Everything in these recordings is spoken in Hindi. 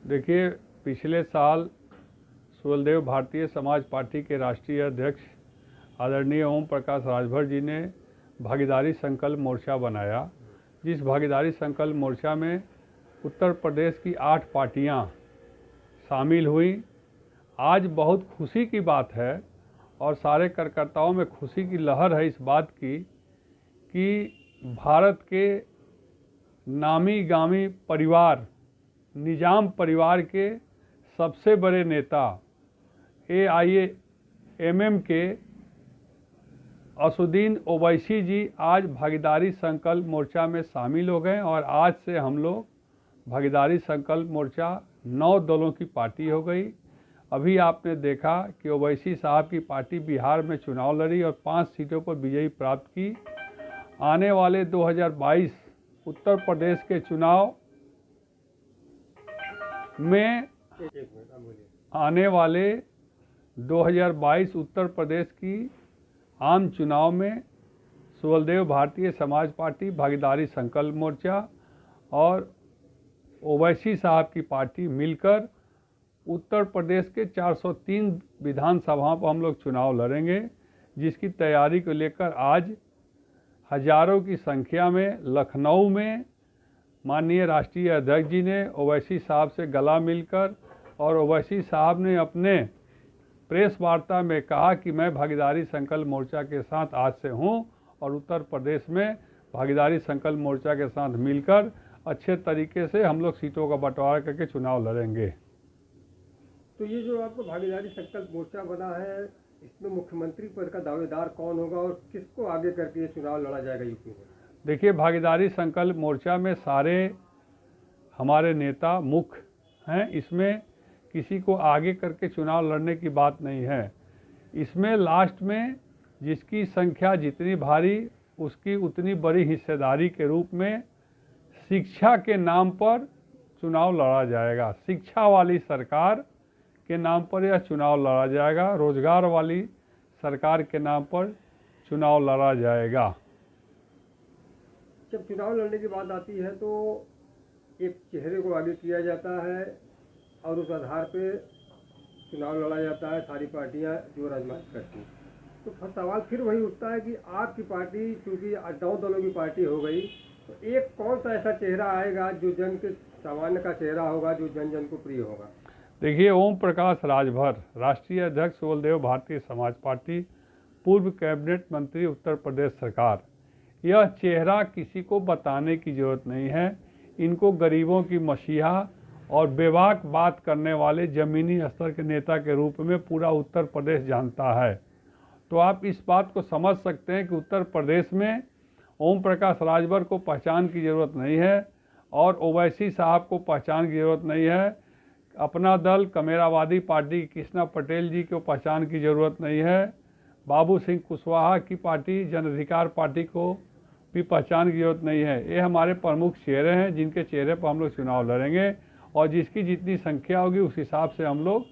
देखिए, पिछले साल सुहलदेव भारतीय समाज पार्टी के राष्ट्रीय अध्यक्ष आदरणीय ओम प्रकाश राजभर जी ने भागीदारी संकल्प मोर्चा बनाया, जिस भागीदारी संकल्प मोर्चा में उत्तर प्रदेश की 8 पार्टियां शामिल हुई। आज बहुत खुशी की बात है और सारे कार्यकर्ताओं में खुशी की लहर है इस बात की कि भारत के नामी गामी परिवार निजाम परिवार के सबसे बड़े नेता AIMM के असुद्दीन ओवैसी जी आज भागीदारी संकल्प मोर्चा में शामिल हो गए और आज से हम लोग भागीदारी संकल्प मोर्चा 9 दलों की पार्टी हो गई। अभी आपने देखा कि ओवैसी साहब की पार्टी बिहार में चुनाव लड़ी और 5 सीटों पर विजयी प्राप्त की। आने वाले 2022 उत्तर प्रदेश के चुनाव में आने वाले 2022 उत्तर प्रदेश की आम चुनाव में सुहलदेव भारतीय समाज पार्टी, भागीदारी संकल्प मोर्चा और ओवैसी साहब की पार्टी मिलकर उत्तर प्रदेश के 403 विधानसभाओं पर हम लोग चुनाव लड़ेंगे, जिसकी तैयारी को लेकर आज हजारों की संख्या में लखनऊ में माननीय राष्ट्रीय अध्यक्ष जी ने ओवैसी साहब से गला मिलकर और ओवैसी साहब ने अपने प्रेस वार्ता में कहा कि मैं भागीदारी संकल्प मोर्चा के साथ आज से हूं और उत्तर प्रदेश में भागीदारी संकल्प मोर्चा के साथ मिलकर अच्छे तरीके से हम लोग सीटों का बंटवारा करके चुनाव लड़ेंगे। तो ये जो आपको भागीदारी संकल्प मोर्चा बना है, इसमें मुख्यमंत्री पद का दावेदार कौन होगा और किसको आगे करके ये चुनाव लड़ा जाएगा यूपी में? देखिए, भागीदारी संकल्प मोर्चा में सारे हमारे नेता मुख्य हैं। इसमें किसी को आगे करके चुनाव लड़ने की बात नहीं है। इसमें लास्ट में जिसकी संख्या जितनी भारी उसकी उतनी बड़ी हिस्सेदारी के रूप में शिक्षा के नाम पर चुनाव लड़ा जाएगा। शिक्षा वाली सरकार के नाम पर यह चुनाव लड़ा जाएगा, रोजगार वाली सरकार के नाम पर चुनाव लड़ा जाएगा। जब चुनाव लड़ने की बात आती है तो एक चेहरे को आगे किया जाता है और उस आधार पे चुनाव लड़ा जाता है, सारी पार्टियां जोर आजमाइश करती हैं। तो सवाल फिर वही उठता है कि आपकी पार्टी चूँकि 9 दलों की पार्टी हो गई, तो एक कौन सा ऐसा चेहरा आएगा जो जन के सामान्य का चेहरा होगा, जो जन जन को प्रिय होगा? देखिए, ओम प्रकाश राजभर राष्ट्रीय अध्यक्ष सुहलदेव भारतीय समाज पार्टी, पूर्व कैबिनेट मंत्री उत्तर प्रदेश सरकार, यह चेहरा किसी को बताने की जरूरत नहीं है। इनको गरीबों की मसीहा और बेबाक बात करने वाले जमीनी स्तर के नेता के रूप में पूरा उत्तर प्रदेश जानता है। तो आप इस बात को समझ सकते हैं कि उत्तर प्रदेश में ओम प्रकाश राजभर को पहचान की ज़रूरत नहीं है और ओवैसी साहब को पहचान की ज़रूरत नहीं है। अपना दल कमेरावादी पार्टी कृष्णा पटेल जी को पहचान की ज़रूरत नहीं है। बाबू सिंह कुशवाहा की पार्टी जन अधिकार पार्टी को भी पहचान की जरूरत नहीं है। ये हमारे प्रमुख चेहरे हैं जिनके चेहरे पर हम लोग चुनाव लड़ेंगे और जिसकी जितनी संख्या होगी उस हिसाब से हम लोग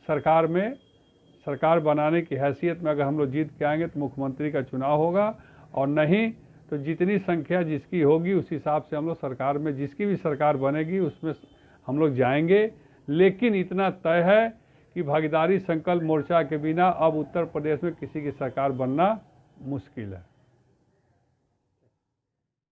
सरकार बनाने की हैसियत में अगर हम लोग जीत के आएंगे तो मुख्यमंत्री का चुनाव होगा, और नहीं तो जितनी संख्या जिसकी होगी उस हिसाब से हम लोग सरकार में जिसकी भी सरकार बनेगी उसमें हम लोग जाएंगे। लेकिन इतना तय है कि भागीदारी संकल्प मोर्चा के बिना अब उत्तर प्रदेश में किसी की सरकार बनना मुश्किल है।